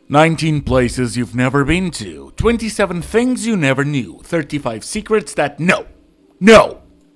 19 places you've never been to, 27 things you never knew, 35 secrets that no.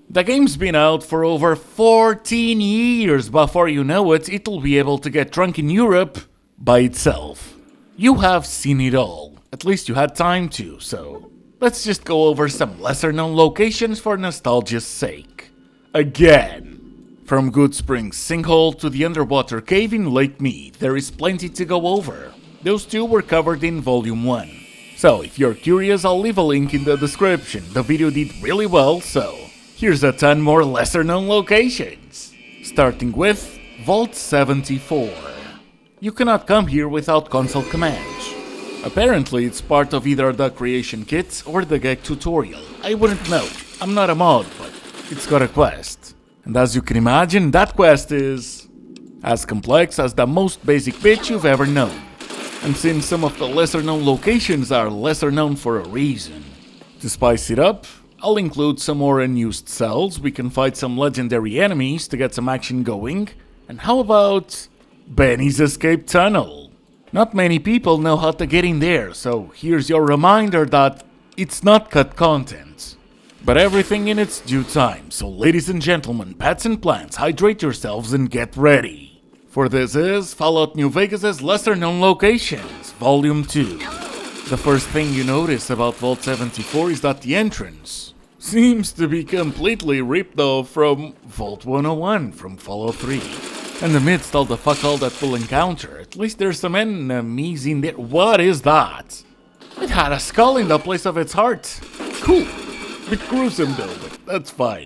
The game's been out for over 14 years. Before you know it, it'll be able to get drunk in Europe by itself. You have seen it all. At least you had time to, so let's just go over some lesser known locations for nostalgia's sake. Again. From Good Springs Sinkhole to the underwater cave in Lake Mead, there is plenty to go over. Those two were covered in Volume 1. So if you're curious, I'll leave a link in the description. The video did really well, so here's a ton more lesser known locations. Starting with Vault 74. You cannot come here without console commands. Apparently it's part of either the creation kit or the gag tutorial. I wouldn't know, I'm not a mod, but it's got a quest. And as you can imagine, that quest is as complex as the most basic bitch you've ever known. And since some of the lesser known locations are lesser known for a reason, to spice it up, I'll include some more unused cells, we can fight some legendary enemies to get some action going, and how about Benny's Escape Tunnel? Not many people know how to get in there, so here's your reminder that it's not cut content. But everything in its due time, so ladies and gentlemen, pets and plants, hydrate yourselves and get ready. For this is Fallout New Vegas' lesser known locations, Volume 2. The first thing you notice about Vault 74 is that the entrance seems to be completely ripped off from Vault 101 from Fallout 3. And amidst all the fuck all that we'll encounter, at least there's some enemies in there. What is that? It had a skull in the place of its heart. Cool. Bit gruesome though, but that's fine.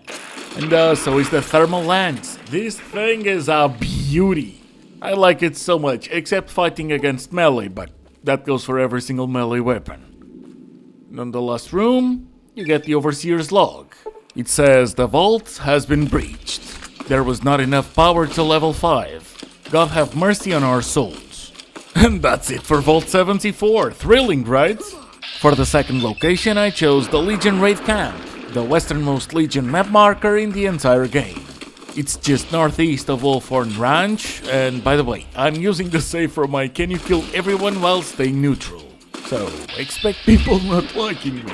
And so is the thermal lance. This thing is a beauty. I like it so much, except fighting against melee, but that goes for every single melee weapon. And on the last room, you get the Overseer's log. It says the vault has been breached. There was not enough power to level 5. God have mercy on our souls. And that's it for Vault 74. Thrilling, right? For the second location, I chose the Legion Raid Camp, the westernmost Legion map marker in the entire game. It's just northeast of Wolfhorn Ranch, and by the way, I'm using the save from my Can You Kill Everyone While Staying Neutral, so expect people not liking me.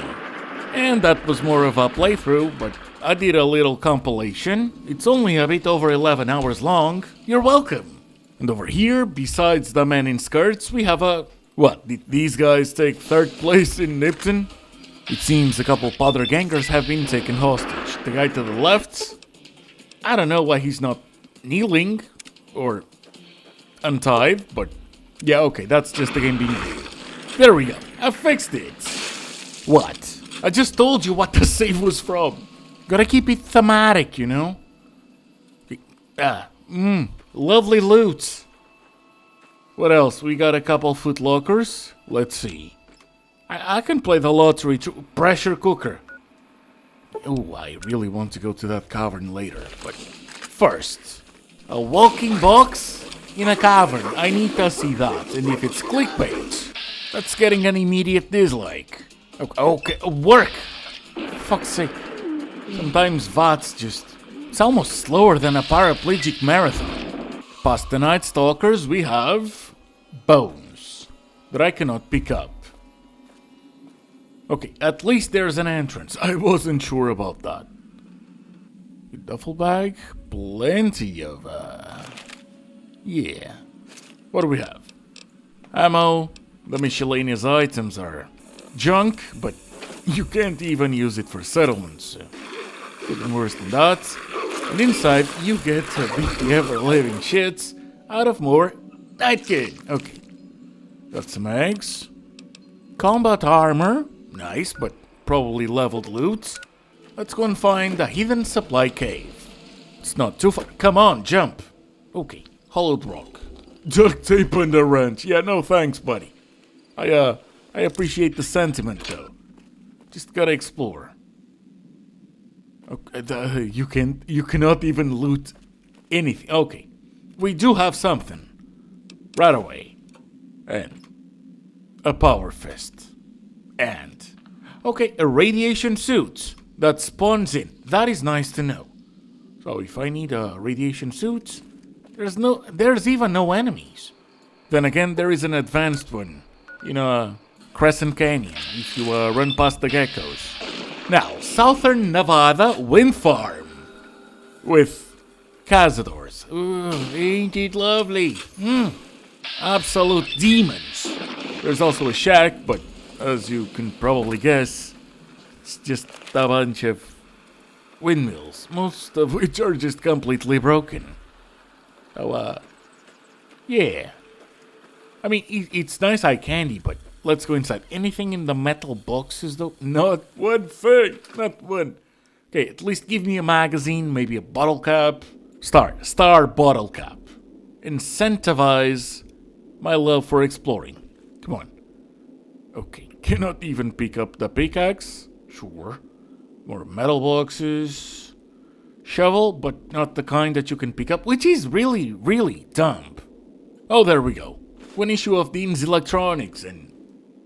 And that was more of a playthrough, but I did a little compilation. It's only a bit over 11 hours long. You're welcome. And over here, besides the man in skirts, we have a... What, did these guys take third place in Nipton? It seems a couple Padre gangers have been taken hostage. The guy to the left, I don't know why he's not kneeling or untied, but yeah, okay, that's just the game being weird. There we go, I fixed it. What? I just told you what the save was from. Gotta keep it thematic, you know? Lovely loot. What else? We got a couple footlockers. Let's see. I can play the lottery pressure cooker. Oh, I really want to go to that cavern later. But first, a walking box in a cavern. I need to see that. And if it's clickbait, that's getting an immediate dislike. Okay, work. Fuck's sake. Sometimes VAT's just... It's almost slower than a paraplegic marathon. Past the Night Stalkers, we have... bones. That I cannot pick up. Okay, at least there's an entrance. I wasn't sure about that. Duffel bag? Plenty of, yeah. What do we have? Ammo. The miscellaneous items are junk, but you can't even use it for settlements. Even worse than that. And inside, you get to beat the ever-living shits out of more Night Kid. Okay. Got some eggs. Combat armor. Nice, but probably leveled loot. Let's go and find a hidden supply cave. It's not too far. Come on, jump. Okay, hollowed rock. Duct tape and a wrench. Yeah, no thanks, buddy. I appreciate the sentiment, though. Just gotta explore. Okay, you cannot even loot anything. Okay, we do have something. Right away. And a power fist. And okay, a radiation suit that spawns in. That is nice to know. So if I need a radiation suit, there's even no enemies. Then again, there is an advanced one. Crescent Canyon, if you run past the geckos. Now, Southern Nevada Wind Farm. With cazadors. Ooh, ain't it lovely? Absolute demons. There's also a shack, but as you can probably guess, it's just a bunch of windmills, most of which are just completely broken. So, yeah. I mean, it's nice eye candy, but let's go inside. Anything in the metal boxes, though? Not one thing. Not one. Okay, at least give me a magazine, maybe a bottle cap. Star bottle cap. Incentivize my love for exploring. Come on. Okay, cannot even pick up the pickaxe. Sure. More metal boxes. Shovel, but not the kind that you can pick up, which is really, really dumb. Oh, there we go. One issue of Dean's Electronics, and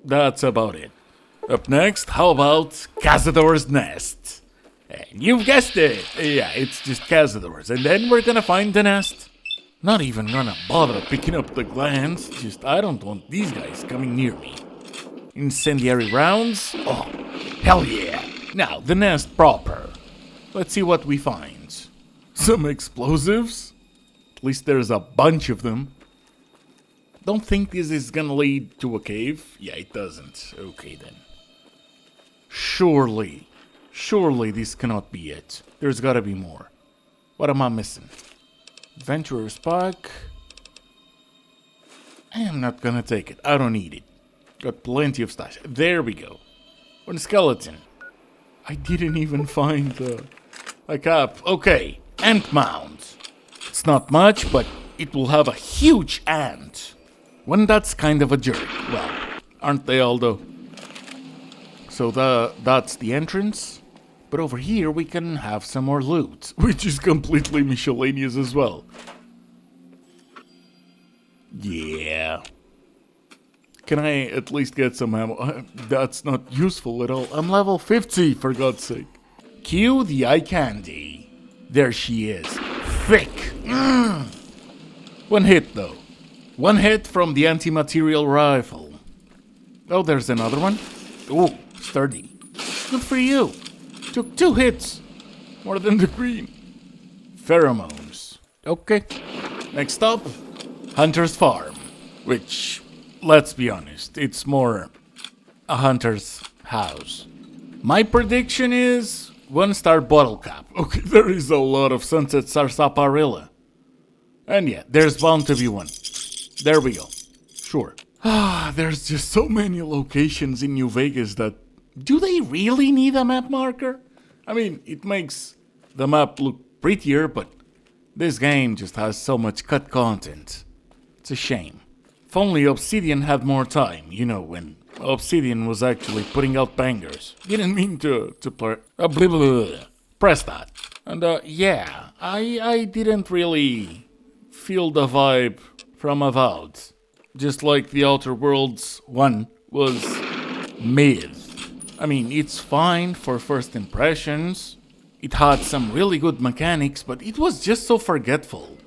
that's about it. Up next, how about Cazador's Nest? And you've guessed it. Yeah, it's just cazadors. And then we're gonna find the nest. Not even gonna bother picking up the glands. Just, I don't want these guys coming near me. Incendiary rounds. Oh, hell yeah. Now, the nest proper. Let's see what we find. Some explosives. At least there's a bunch of them. Don't think this is gonna lead to a cave. Yeah, it doesn't. Okay, then. Surely this cannot be it. There's gotta be more. What am I missing? Adventurer's Pack. I am not gonna take it. I don't need it. Got plenty of stash. There we go. One skeleton. I didn't even find a cap. Okay, ant mound. It's not much, but it will have a huge ant. One that's kind of a jerk. Well, aren't they all though? So that's the entrance. But over here we can have some more loot, which is completely miscellaneous as well. Yeah. Can I at least get some ammo? That's not useful at all. I'm level 50, for God's sake. Cue the eye candy. There she is. Thick. One hit, though. One hit from the anti-material rifle. Oh, there's another one. Ooh, sturdy. Good for you. Took 2 hits. More than the green. Pheromones. Okay. Next up, Hunter's Farm. Which, let's be honest, it's more a hunter's house. My prediction is 1-star bottle cap. Okay, there is a lot of Sunset Sarsaparilla. And yeah, there's bound to be one. There we go. Sure. There's just so many locations in New Vegas that... Do they really need a map marker? I mean, it makes the map look prettier, but this game just has so much cut content. It's a shame. If only Obsidian had more time, when Obsidian was actually putting out bangers. Didn't mean to play... blah, blah, blah. Press that. And yeah, I didn't really feel the vibe from Avowed. Just like the Outer Worlds 1 was mid. I mean, it's fine for first impressions. It had some really good mechanics, but it was just so forgetful.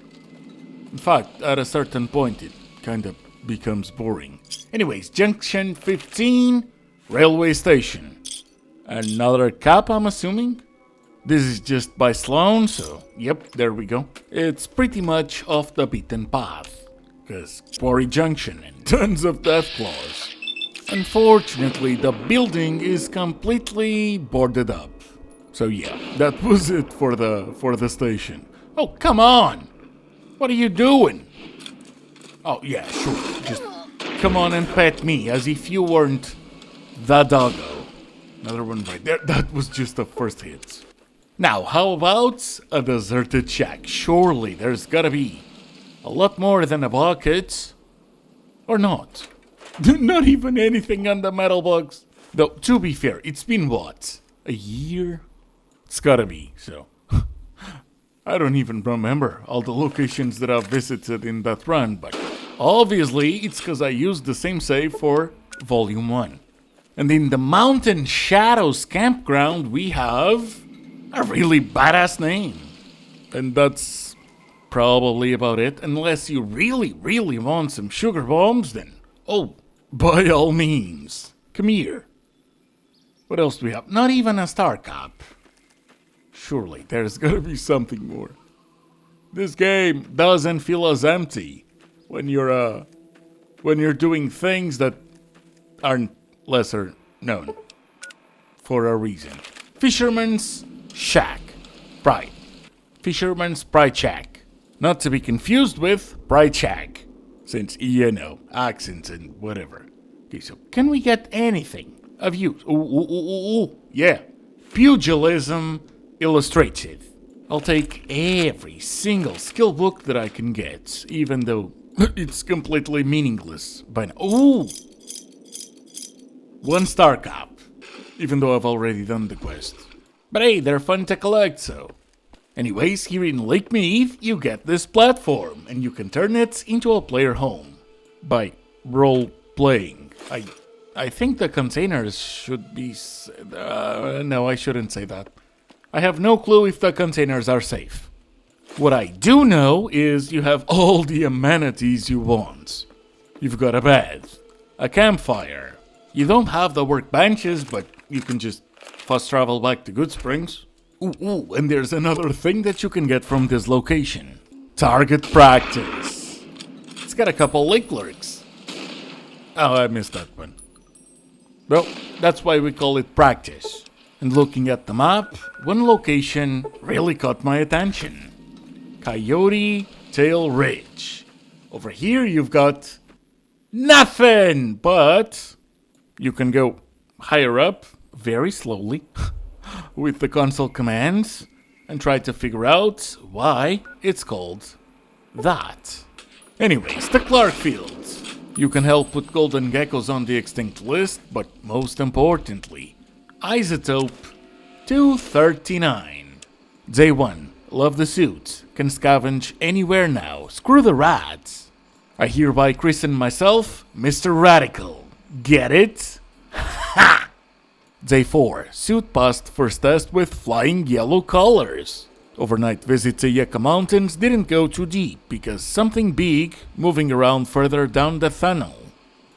In fact, at a certain point, it kind of becomes boring. Anyways, Junction 15, railway station. Another cap, I'm assuming? This is just by Sloan, so yep, there we go. It's pretty much off the beaten path. Because Quarry Junction and tons of Deathclaws. Unfortunately, the building is completely boarded up. So yeah, that was it for the station. Oh, come on! What are you doing? Oh, yeah, sure. Just come on and pet me as if you weren't the doggo. Another one right there. That was just the first hit. Now, how about a deserted shack? Surely there's gotta be a lot more than a bucket. Or not. Not even anything on the metal box. Though, to be fair, it's been what? A year? It's gotta be, so. I don't even remember all the locations that I've visited in that run, but obviously it's because I used the same save for Volume 1. And in the Mountain Shadows Campground, we have a really badass name. And that's probably about it. Unless you really, really want some sugar bombs, then, oh, by all means. Come here. What else do we have? Not even a star cap. Surely, there's gotta be something more. This game doesn't feel as empty when you're doing things that aren't lesser known. For a reason. Fisherman's Shack. Right. Fisherman's Pride Shack. Not to be confused with Pride Shack. Since, accents and whatever. Okay, so can we get anything of use? Ooh, yeah. Pugilism Illustrated. I'll take every single skill book that I can get, even though it's completely meaningless by now. Ooh! 1 star cap. Even though I've already done the quest. But hey, they're fun to collect, so. Anyways, here in Lake Mead, you get this platform, and you can turn it into a player home. By role-playing. I think the containers should be... no, I shouldn't say that. I have no clue if the containers are safe. What I do know is you have all the amenities you want. You've got a bed, a campfire. You don't have the workbenches, but you can just fast travel back to Good Springs. Ooh, and there's another thing that you can get from this location. Target practice. It's got a couple lake lurks. Oh, I missed that one. Well, that's why we call it practice. And looking at the map, one location really caught my attention. Coyote Tail Ridge. Over here you've got nothing, but you can go higher up very slowly with the console commands and try to figure out why it's called that. Anyways, the Clark Fields. You can help put golden geckos on the extinct list, but most importantly, Isotope 239. Day 1. Love the suit. Can scavenge anywhere now. Screw the rats. I hereby christen myself Mr. Radical. Get it? Ha! Day 4. Suit passed first test with flying yellow colors. Overnight visit to Yucca Mountains didn't go too deep because something big moving around further down the tunnel.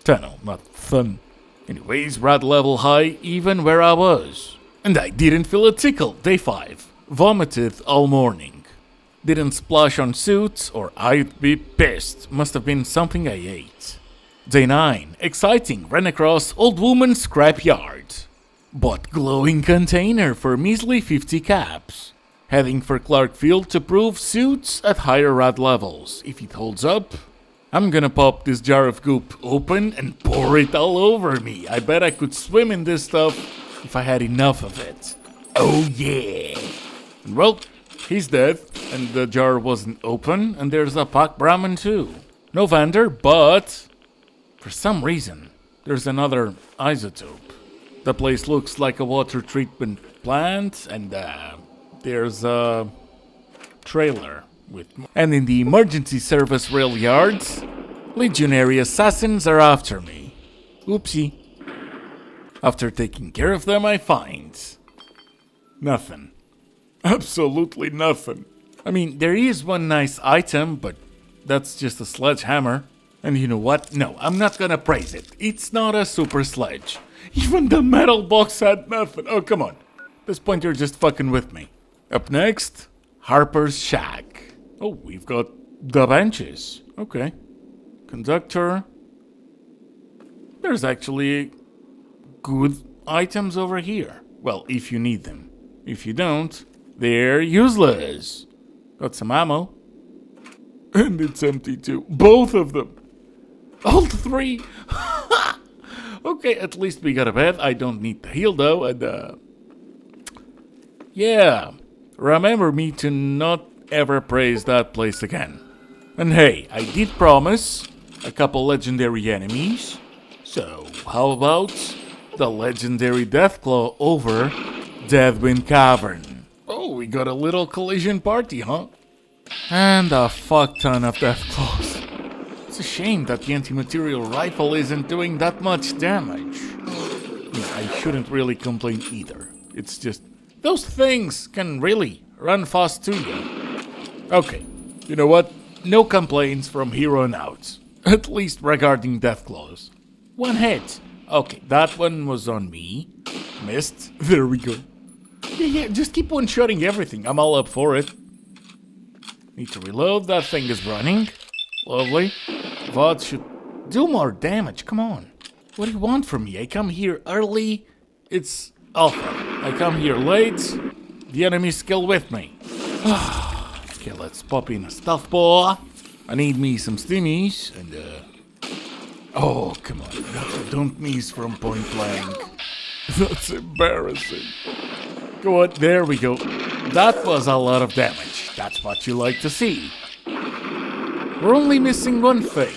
Tunnel, not thun. Anyways, rad level high even where I was. And I didn't feel a tickle. Day 5. Vomited all morning. Didn't splash on suits or I'd be pissed. Must have been something I ate. Day 9. Exciting. Ran across old woman's scrapyard. Bought glowing container for measly 50 caps. Heading for Clark Field to prove suits at higher rad levels. If it holds up, I'm gonna pop this jar of goop open and pour it all over me. I bet I could swim in this stuff if I had enough of it. Oh yeah. And well, he's dead, and the jar wasn't open, and there's a Pak Brahmin too. No vendor, but for some reason, there's another isotope. The place looks like a water treatment plant, and there's a trailer with... And in the emergency service Railyards, legionary assassins are after me. Oopsie. After taking care of them, I find... nothing. Absolutely nothing. I mean, there is one nice item, but that's just a sledgehammer. And you know what? No, I'm not gonna praise it. It's not a super sledge. Even the metal box had nothing. Oh, come on. At this point, you're just fucking with me. Up next, Harpers Shack. Oh, we've got the benches. Okay. Conductor. There's actually good items over here. Well, if you need them. If you don't, they're useless. Got some ammo. And it's empty too. Both of them. All three. Okay, at least we got a bed. I don't need to heal though. And yeah. Remember me to not ever praise that place again. And hey, I did promise a couple legendary enemies. So, how about the legendary Deathclaw over Deadwind Cavern? Oh, we got a little collision party, huh? And a fuck ton of Deathclaws. It's a shame that the anti-material rifle isn't doing that much damage. Yeah, I shouldn't really complain either. It's just... those things can really run fast to you. Okay, You know what? No complaints from here on out. At least regarding Deathclaws. One hit. Okay, that one was on me. Missed. There we go. Yeah, just keep one-shotting everything. I'm all up for it. Need to reload. That thing is running. Lovely. VOD should do more damage. Come on. What do you want from me? I come here early. It's alpha. I come here late. The enemy's still with me. Okay, let's pop in a stuff ball. I need me some stimmies and oh, come on. Don't miss from point blank. That's embarrassing. Go on, there we go. That was a lot of damage. That's what you like to see. We're only missing one thing.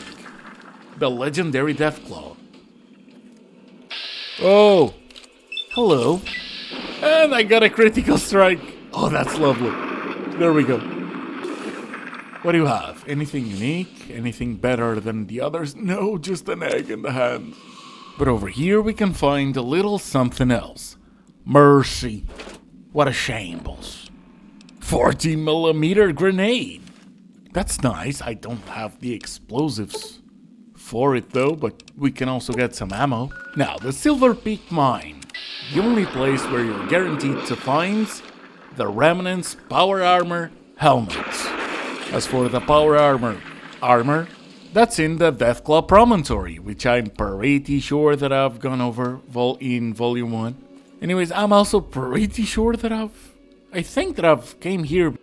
The legendary Deathclaw. Oh, hello. And I got a critical strike. Oh, that's lovely. There we go. What do you have? Anything unique? Anything better than the others? No, just an egg in the hand. But over here we can find a little something else. Mercy. What a shambles. 40mm grenade. That's nice. I don't have the explosives for it though, but we can also get some ammo. Now, the Silver Peak Mine. The only place where you're guaranteed to find the Remnant's power armor helmets. As for the power armor, that's in the Deathclaw promontory, which I'm pretty sure that I've gone over in Volume 1. Anyways, I'm also pretty sure that I think that I've came here.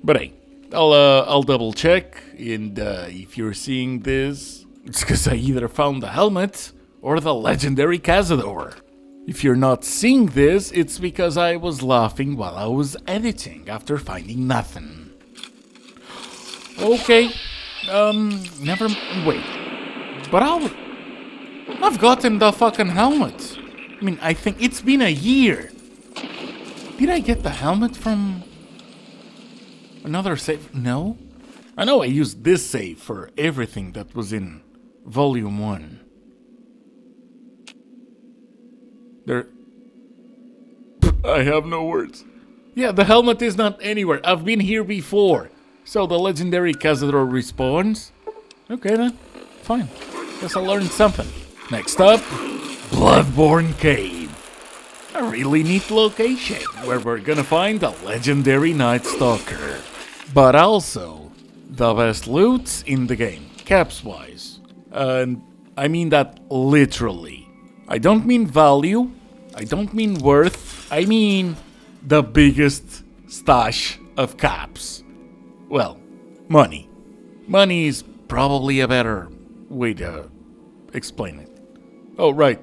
But hey, I'll double check, and if you're seeing this, it's because I either found the helmet or the legendary Cazador. If you're not seeing this, it's because I was laughing while I was editing after finding nothing. Okay, wait. But I've gotten the fucking helmet. I mean, I think it's been a year. Did I get the helmet from another save? No? I know I used this save for everything that was in Volume 1. I have no words. Yeah, the helmet is not anywhere. I've been here before. So the legendary Cazador respawns. Okay then, fine. Guess I learned something. Next up, Bloodborne Cave. A really neat location where we're gonna find the legendary Night Stalker. But also, the best loot in the game, caps-wise. And I mean that literally. I don't mean value, I don't mean worth, I mean the biggest stash of caps. Well, money. Money is probably a better way to explain it. Oh, right,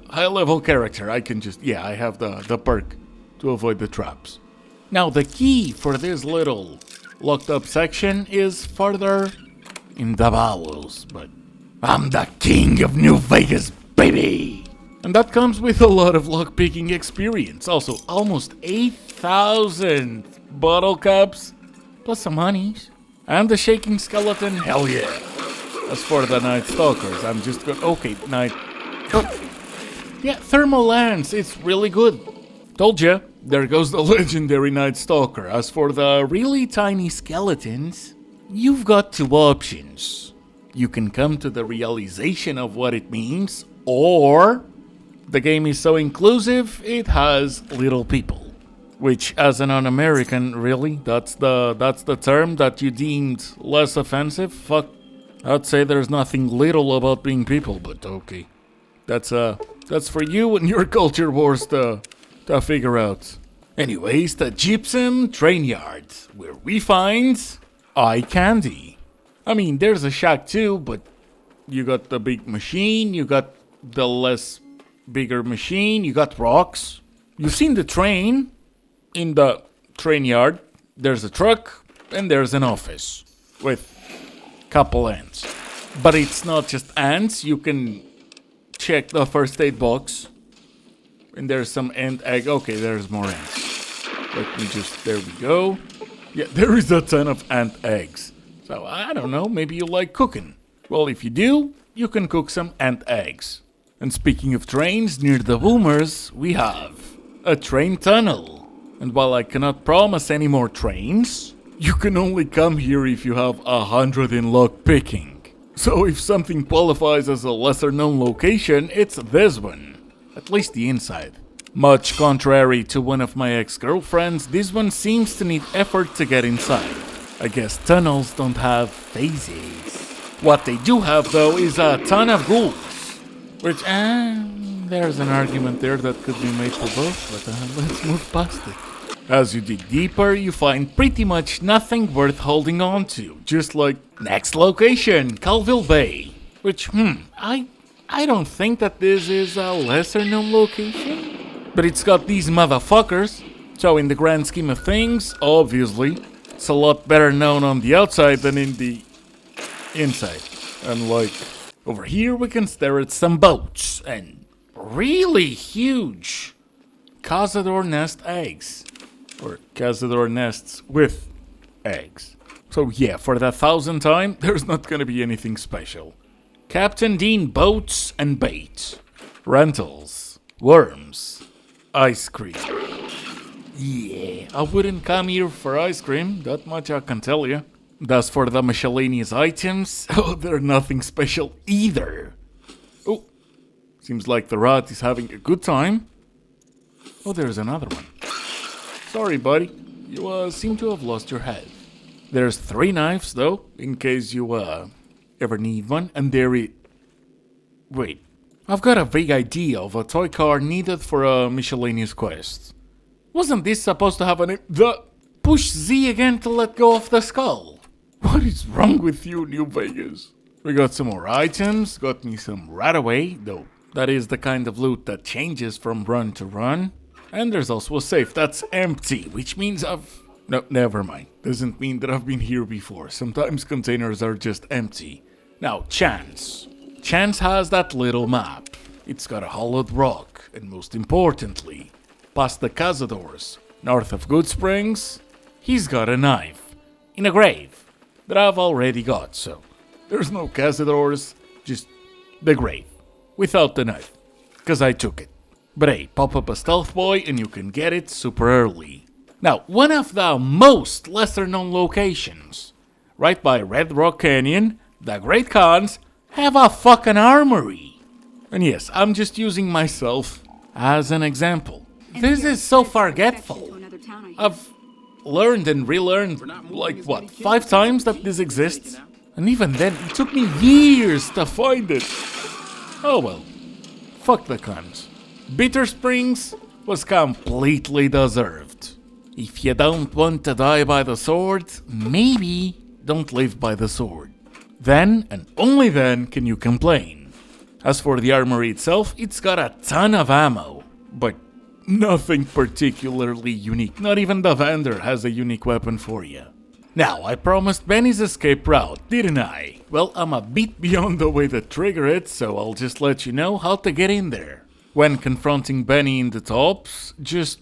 high-level character, I can just, yeah, I have the perk to avoid the traps. Now, the key for this little locked-up section is further in the bowels, but I'm the king of New Vegas, baby! And that comes with a lot of lockpicking experience. Also, almost 8,000 bottle caps, plus some honeys. And the shaking skeleton, hell yeah. As for the Night Stalkers, I'm just going... Okay, Night... Oh. Yeah, Thermal Lance, it's really good. Told ya, there goes the legendary Night Stalker. As for the really tiny skeletons, you've got two options. You can come to the realization of what it means, or the game is so inclusive, it has little people. Which, as an un-American, really, that's the term that you deemed less offensive? Fuck, I'd say there's nothing little about being people, but okay. That's for you and your culture wars to figure out. Anyways, the Gypsum Trainyard, where we find eye candy. I mean, there's a shack too, but you got the big machine, you got the less bigger machine, you got rocks. You've seen the train. In the train yard, there's a truck and there's an office with couple ants. But it's not just ants, you can check the first aid box. And there's some ant egg. Okay, there's more ants. Let me just, there we go. Yeah, there is a ton of ant eggs. So I don't know, maybe you like cooking. Well, if you do, you can cook some ant eggs. And speaking of trains, near the boomers, we have a train tunnel. And while I cannot promise any more trains, you can only come here if you have 100 in lock picking. So if something qualifies as a lesser known location, it's this one. At least the inside. Much contrary to one of my ex-girlfriends, this one seems to need effort to get inside. I guess tunnels don't have phases. What they do have though is a ton of ghouls. Which, there's an argument there that could be made for both, but let's move past it. As you dig deeper, you find pretty much nothing worth holding on to. Just like, next location, Calville Bay. Which, I don't think that this is a lesser known location. But it's got these motherfuckers. So in the grand scheme of things, obviously, it's a lot better known on the outside than in the inside. And like, over here we can stare at some boats. And really huge cazador nest eggs. Or cazador nests with eggs. So yeah, for the 1,000th time, there's not gonna be anything special. Captain Dean boats and bait. Rentals. Worms. Ice cream. Yeah, I wouldn't come here for ice cream, that much I can tell you. As for the miscellaneous items, they're nothing special either. Oh, seems like the rat is having a good time. Oh, there's another one. Sorry, buddy. You seem to have lost your head. There's 3 knives, though, in case you ever need one. And wait. I've got a vague idea of a toy car needed for a miscellaneous quest. Wasn't this supposed to have push Z again to let go of the skull? What is wrong with you, New Vegas? We got some more items. Got me some Rataway, though. That is the kind of loot that changes from run to run. And there's also a safe that's empty, which means no, never mind. Doesn't mean that I've been here before. Sometimes containers are just empty. Now, Chance. Chance has that little map. It's got a hollowed rock, and most importantly, past the Cazadors, north of Good Springs, he's got a knife. In a grave. That I've already got, so there's no Cazadors, just the grave. Without the knife. Because I took it. But hey, pop up a stealth boy and you can get it super early. Now, one of the most lesser known locations, right by Red Rock Canyon, the Great Khans have a fucking armory. And yes, I'm just using myself as an example. This is so forgetful. I've learned and relearned, like what, 5 times that this exists? And even then, it took me years to find it. Oh well, fuck the Khans. Bitter Springs was completely deserved. If you don't want to die by the sword, maybe don't live by the sword. Then, and only then, can you complain. As for the armory itself, it's got a ton of ammo, but nothing particularly unique. Not even the vendor has a unique weapon for you. Now, I promised Benny's escape route, didn't I? Well, I'm a bit beyond the way to trigger it, so I'll just let you know how to get in there. When confronting Benny in the tops, just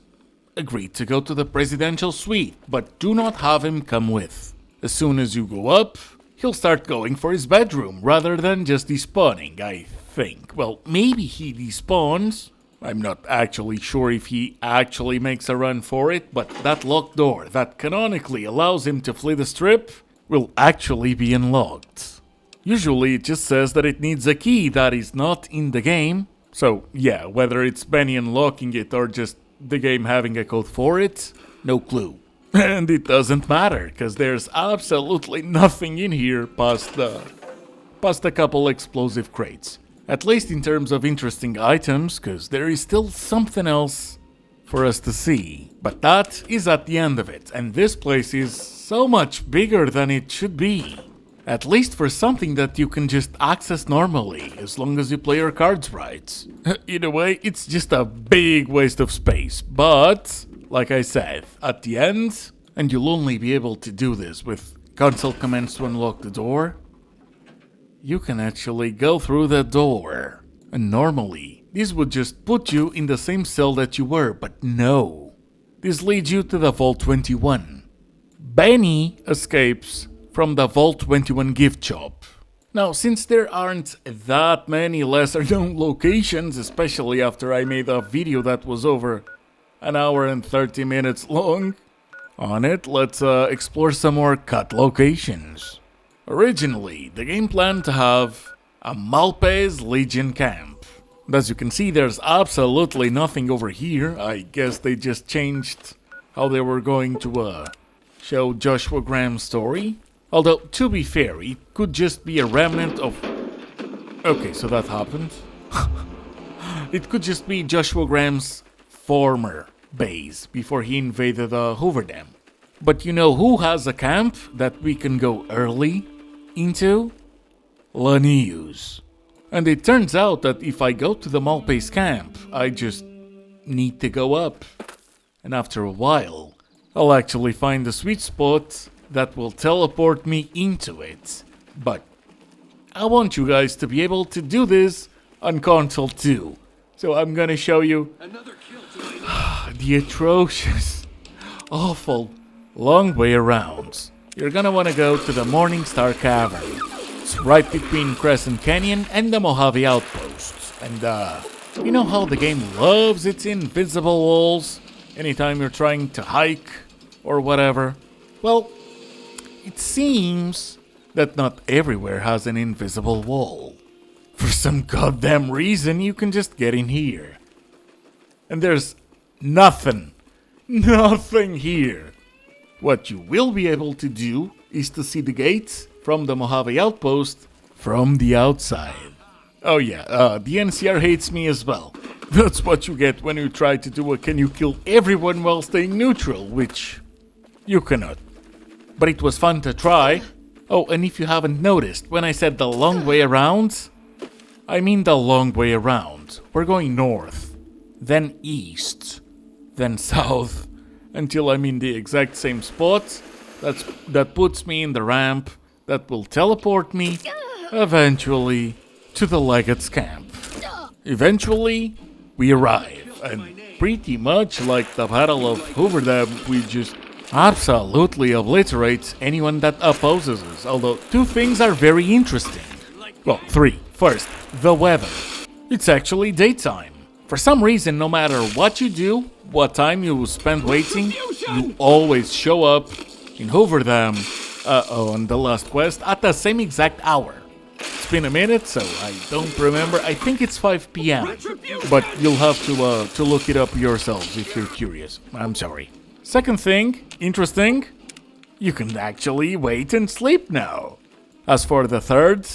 agree to go to the presidential suite, but do not have him come with. As soon as you go up, he'll start going for his bedroom rather than just despawning, I think. Well, maybe he despawns. I'm not actually sure if he actually makes a run for it, but that locked door that canonically allows him to flee the strip will actually be unlocked. Usually it just says that it needs a key that is not in the game. So yeah, whether it's Benny unlocking it or just the game having a code for it, no clue. And it doesn't matter, cause there's absolutely nothing in here past a couple explosive crates. At least in terms of interesting items, cause there is still something else for us to see. But that is at the end of it, and this place is so much bigger than it should be. At least for something that you can just access normally, as long as you play your cards right. In a way, it's just a big waste of space, but, like I said, at the end, and you'll only be able to do this with console commands to unlock the door, you can actually go through the door. And normally, this would just put you in the same cell that you were, but no. This leads you to the Vault 21. Benny escapes from the Vault 21 gift shop. Now, since there aren't that many lesser known locations, especially after I made a video that was over an hour and 30 minutes long, On it, let's explore some more cut locations. Originally, the game planned to have a Malpais Legion camp. As you can see, there's absolutely nothing over here. I guess they just changed how they were going to show Joshua Graham's story. Although, to be fair, it could just be a remnant of... Okay, so that happened. It could just be Joshua Graham's former base before he invaded Hoover Dam. But you know who has a camp that we can go early into? Lanius. And it turns out that if I go to the Malpais camp, I just need to go up. And after a while, I'll actually find a sweet spot that will teleport me into it. But I want you guys to be able to do this on console too. So I'm gonna show you the atrocious, awful, long way around. You're gonna wanna go to the Morningstar Cavern. It's right between Crescent Canyon and the Mojave Outposts. And you know how the game loves its invisible walls anytime you're trying to hike or whatever? Well, it seems that not everywhere has an invisible wall. For some goddamn reason, you can just get in here. And there's nothing here. What you will be able to do is to see the gates from the Mojave Outpost from the outside. Oh yeah, the NCR hates me as well. That's what you get when you try to do a can you kill everyone while staying neutral, which you cannot. But it was fun to try. Oh, and if you haven't noticed, when I said the long way around, I mean the long way around. We're going north, then east, then south, until I'm in the exact same spot. That puts me in the ramp that will teleport me, eventually, to the Legate's camp. Eventually, we arrive, and pretty much like the Battle of Hoover Dam, we just absolutely obliterate anyone that opposes us, although two things are very interesting. Well, three. First, the weather. It's actually daytime. For some reason, no matter what you do, what time you spend waiting, you always show up in Hoover Dam, on the last quest, at the same exact hour. It's been a minute, so I don't remember. I think it's 5 p.m. But you'll have to look it up yourselves if you're curious. I'm sorry. Second thing, interesting, you can actually wait and sleep now. As for the third,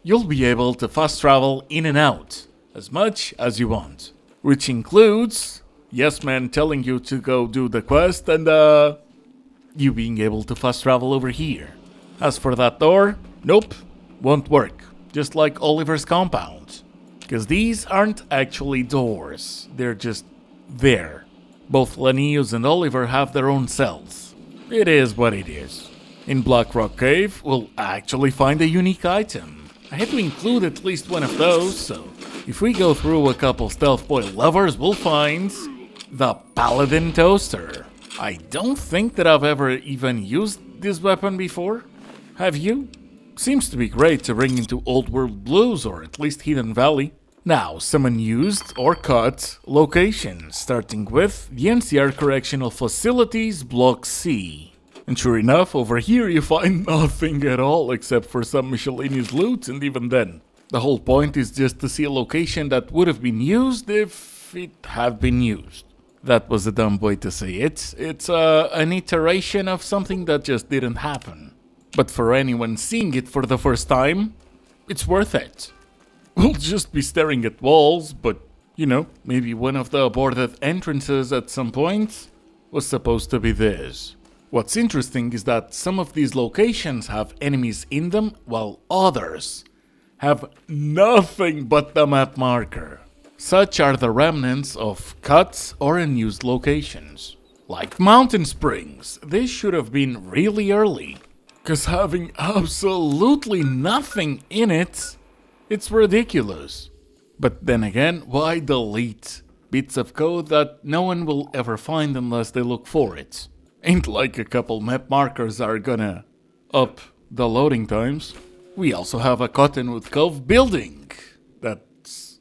you'll be able to fast travel in and out as much as you want. Which includes Yes Man telling you to go do the quest and you being able to fast travel over here. As for that door, nope, won't work. Just like Oliver's compound. Because these aren't actually doors, they're just there. Both Lanius and Oliver have their own cells. It is what it is. In Blackrock Cave, we'll actually find a unique item. I had to include at least one of those, so if we go through a couple Stealth Boy lovers, we'll find the Paladin Toaster. I don't think that I've ever even used this weapon before. Have you? Seems to be great to bring into Old World Blues, or at least Hidden Valley. Now, some unused or cut locations, starting with the NCR Correctional Facilities Block C. And sure enough, over here you find nothing at all except for some miscellaneous loot, and even then, the whole point is just to see a location that would have been used if it had been used. That was a dumb way to say it. It's an iteration of something that just didn't happen. But for anyone seeing it for the first time, it's worth it. We'll just be staring at walls, but, you know, maybe one of the aborted entrances at some point was supposed to be this. What's interesting is that some of these locations have enemies in them, while others have nothing but the map marker. Such are the remnants of cut or unused locations. Like Mountain Springs, this should have been really early, cause having absolutely nothing in it, it's ridiculous. But then again, why delete bits of code that no one will ever find unless they look for it? Ain't like a couple map markers are gonna up the loading times. We also have a Cottonwood Cove building that's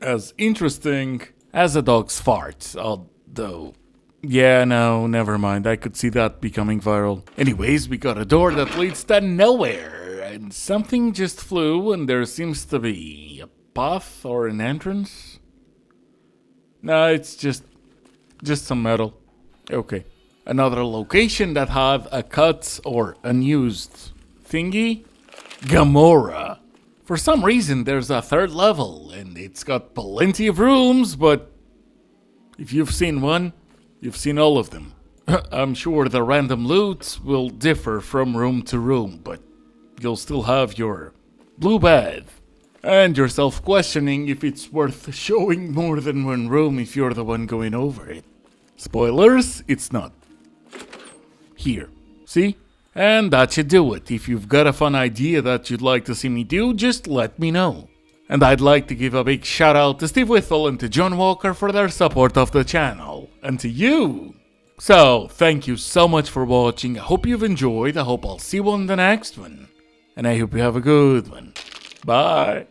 as interesting as a dog's fart, although Yeah, no, never mind. I could see that becoming viral. Anyways, we got a door that leads to nowhere, and something just flew, and there seems to be a path or an entrance. No, it's just some metal. Okay. Another location that had a cut or unused thingy. Gamora. For some reason, there's a third level, and it's got plenty of rooms, but if you've seen one, you've seen all of them. I'm sure the random loot will differ from room to room, but you'll still have your blue bath, and yourself questioning if it's worth showing more than one room if you're the one going over it. Spoilers, it's not. Here, see? And that should do it. If you've got a fun idea that you'd like to see me do, just let me know. And I'd like to give a big shout out to Steve Whittle and to John Walker for their support of the channel. And to you! So, thank you so much for watching. I hope you've enjoyed. I hope I'll see you on the next one. And I hope you have a good one. Bye!